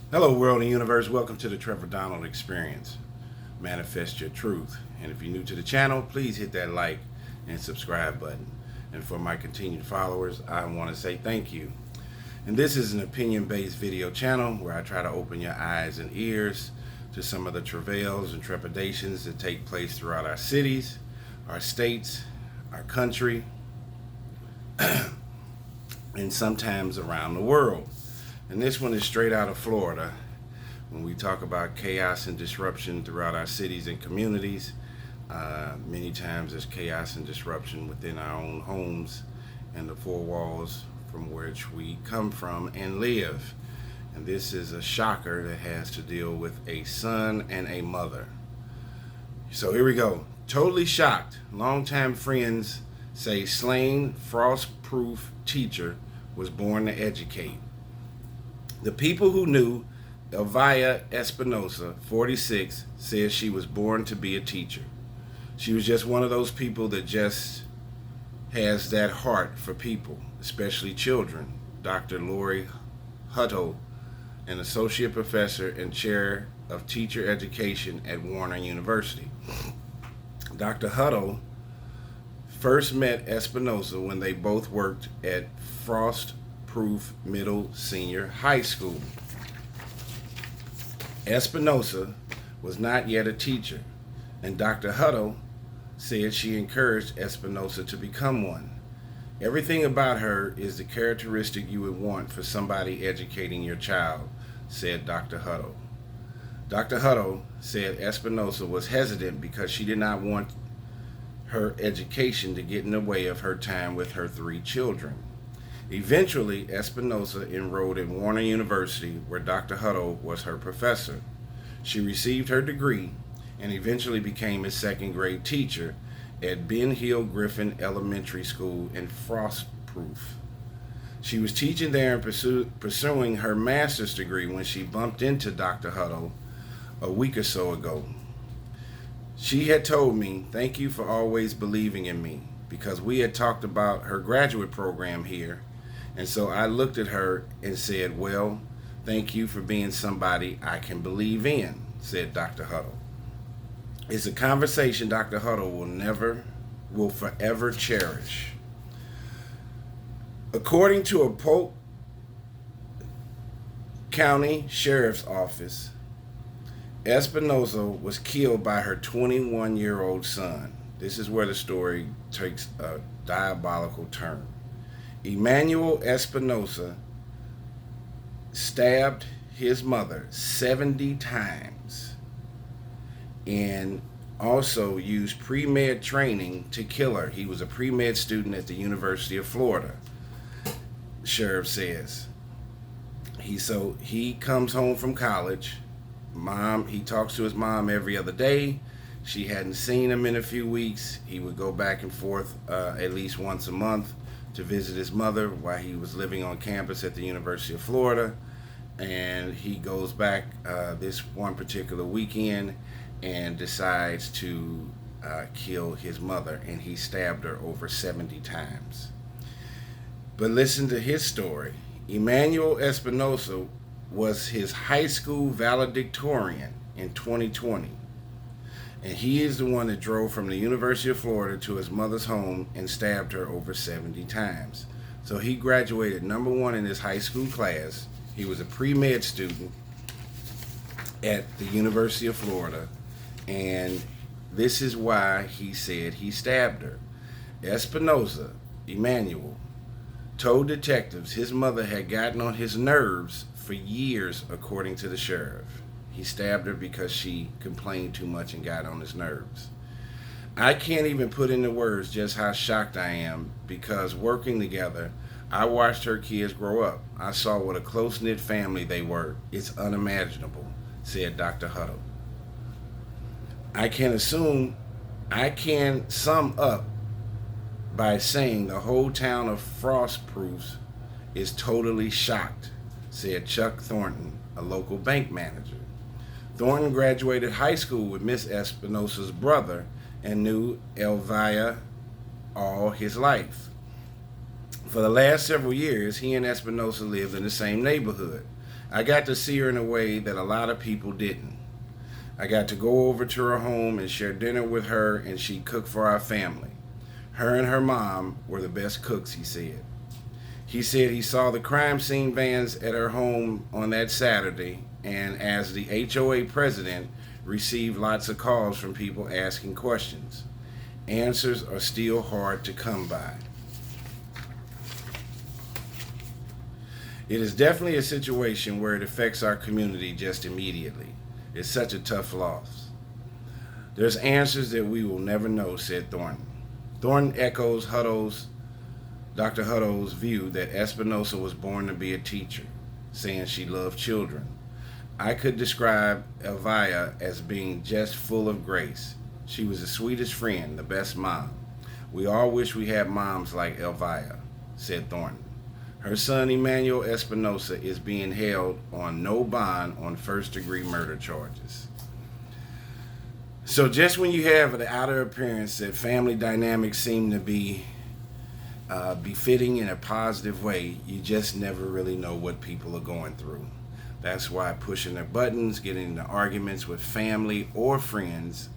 Hello, world and universe. Welcome to the Trevor Donald Experience. Manifest your truth. And if you're new to the channel, please hit that like and subscribe button. And for my continued followers, I want to say thank you. And this is an opinion-based video channel where I try to open your eyes and ears to some of the travails and trepidations that take place throughout our cities, our states, our country, and sometimes around the world. And this one is straight out of Florida. When we talk about chaos and disruption throughout our cities and communities, many times there's chaos and disruption within our own homes and the four walls from which we come from and live. And this is a shocker that has to deal with a son and a mother. So here we go. Totally shocked. Longtime friends say slain frost-proof teacher was born to educate. The people who knew Elvia Espinosa, 46, says she was born to be a teacher. She was just one of those people that just has that heart for people, especially children. Dr. Lori Hutto, an associate professor and chair of teacher education at Warner University. Dr. Hutto first met Espinosa when they both worked at Frost-Proof Middle Senior High School. Espinosa was not yet a teacher, and Dr. Hutto said she encouraged Espinosa to become one. Everything about her is the characteristic you would want for somebody educating your child, said Dr. Hutto. Dr. Hutto said Espinosa was hesitant because she did not want her education to get in the way of her time with her 3 children. Eventually, Espinosa enrolled at Warner University, where Dr. Hutto was her professor. She received her degree and eventually became a second-grade teacher at Ben Hill Griffin Elementary School in Frostproof. She was teaching there and pursuing her master's degree when she bumped into Dr. Hutto a week or so ago. She had told me, "Thank you for always believing in me," because we had talked about her graduate program here. And so I looked at her and said, "Well, thank you for being somebody I can believe in," said Dr. Hutto. It's a conversation Dr. Hutto will forever cherish. According to a Polk County Sheriff's Office, Espinosa was killed by her 21-year-old son. This is where the story takes a diabolical turn. Emmanuel Espinosa stabbed his mother 70 times and also used pre-med training to kill her. He was a pre-med student at the University of Florida, the sheriff says. He comes home from college. He talks to his mom every other day. She hadn't seen him in a few weeks. He would go back and forth at least once a month to visit his mother while he was living on campus at the University of Florida. And he goes back this one particular weekend and decides to kill his mother, and he stabbed her over 70 times. But listen to his story. Emmanuel Espinosa was his high school valedictorian in 2020. And he is the one that drove from the University of Florida to his mother's home and stabbed her over 70 times. So he graduated number 1 in his high school class. He was a pre-med student at the University of Florida. And this is why he said he stabbed her. Espinosa, Emmanuel, told detectives his mother had gotten on his nerves for years, according to the sheriff. He stabbed her because she complained too much and got on his nerves. I can't even put into words just how shocked I am, because working together, I watched her kids grow up. I saw what a close-knit family they were. It's unimaginable, said Dr. Hutto. I can sum up by saying the whole town of Frostproofs is totally shocked, said Chuck Thornton, a local bank manager. Thornton graduated high school with Miss Espinosa's brother and knew Elvia all his life. For the last several years, he and Espinosa lived in the same neighborhood. I got to see her in a way that a lot of people didn't. I got to go over to her home and share dinner with her, and she'd cook for our family. Her and her mom were the best cooks, he said. He said he saw the crime scene vans at her home on that Saturday, and as the HOA president, received lots of calls from people asking questions. Answers are still hard to come by. It is definitely a situation where it affects our community just immediately. It's such a tough loss. There's answers that we will never know, said Thornton. Thornton echoes Dr. Hutto's view that Espinosa was born to be a teacher, saying she loved children. I could describe Elvira as being just full of grace. She was the sweetest friend, the best mom. We all wish we had moms like Elvira, said Thornton. Her son Emmanuel Espinosa is being held on no bond on first-degree murder charges. So just when you have the outer appearance that family dynamics seem to be befitting in a positive way, you just never really know what people are going through. That's why pushing their buttons, getting into arguments with family or friends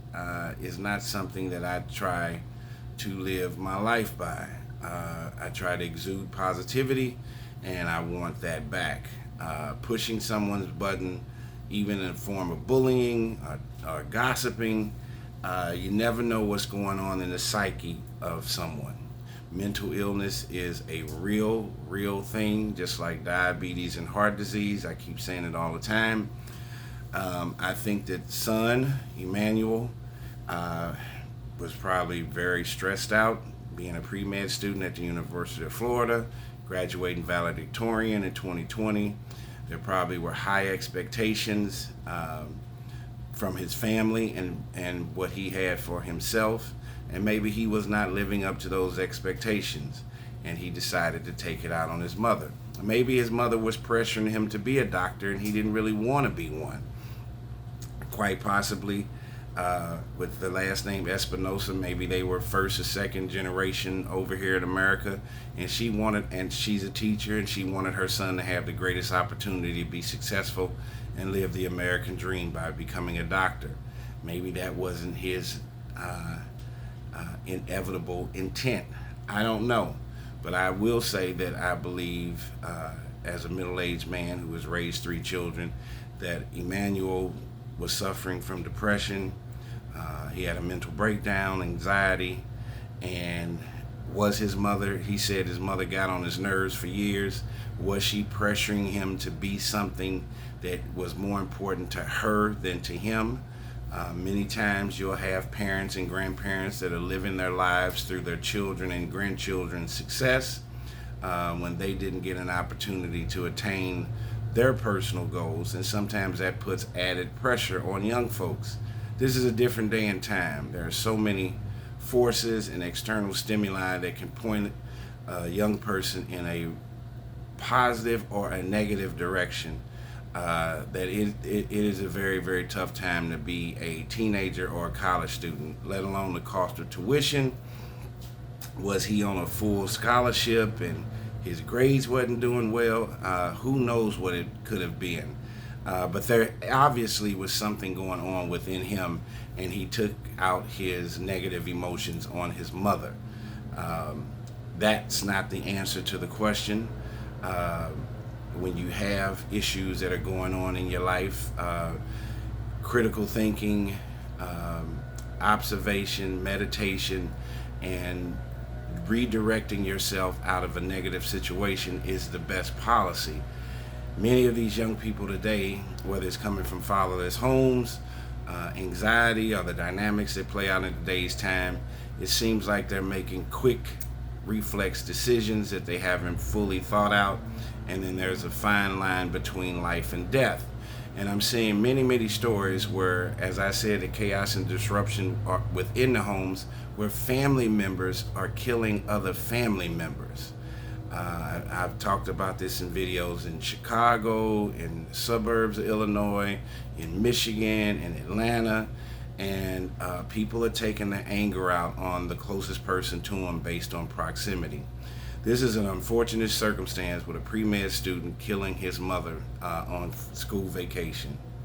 is not something that I try to live my life by. I try to exude positivity, and I want that back. Pushing someone's button, even in the form of bullying or gossiping, you never know what's going on in the psyche of someone. Mental illness is a real thing, just like diabetes and heart disease. I keep saying it all the time. I think that son, Emmanuel, was probably very stressed out, being a pre-med student at the University of Florida, graduating valedictorian in 2020. There probably were high expectations from his family and what he had for himself. And maybe he was not living up to those expectations, and he decided to take it out on his mother. Maybe his mother was pressuring him to be a doctor, and he didn't really want to be one. Quite possibly, with the last name Espinosa, maybe they were first or second generation over here in America, and she's a teacher, and she wanted her son to have the greatest opportunity to be successful and live the American dream by becoming a doctor. Maybe that wasn't his inevitable intent. I don't know, but I will say that I believe, as a middle-aged man who has raised 3 children, that Emmanuel was suffering from depression. He had a mental breakdown, anxiety, and was his mother, he said his mother got on his nerves for years. Was she pressuring him to be something that was more important to her than to him? Many times you'll have parents and grandparents that are living their lives through their children and grandchildren's success when they didn't get an opportunity to attain their personal goals, and sometimes that puts added pressure on young folks. This is a different day and time. There are so many forces and external stimuli that can point a young person in a positive or a negative direction. That it is a very tough time to be a teenager or a college student, let alone the cost of tuition. Was he on a full scholarship and his grades wasn't doing well? Who knows what it could have been. But there obviously was something going on within him, and he took out his negative emotions on his mother. That's not the answer to the question. When you have issues that are going on in your life, critical thinking, observation, meditation, and redirecting yourself out of a negative situation is the best policy. Many of these young people today, whether it's coming from fatherless homes, anxiety, or the dynamics that play out in today's time, it seems like they're making quick reflex decisions that they haven't fully thought out, and then there's a fine line between life and death. And I'm seeing many stories where, as I said, the chaos and disruption are within the homes, where family members are killing other family members. I've talked about this in videos in Chicago, in the suburbs of Illinois, in Michigan, in Atlanta, and people are taking their anger out on the closest person to them based on proximity. This is an unfortunate circumstance with a pre-med student killing his mother on school vacation.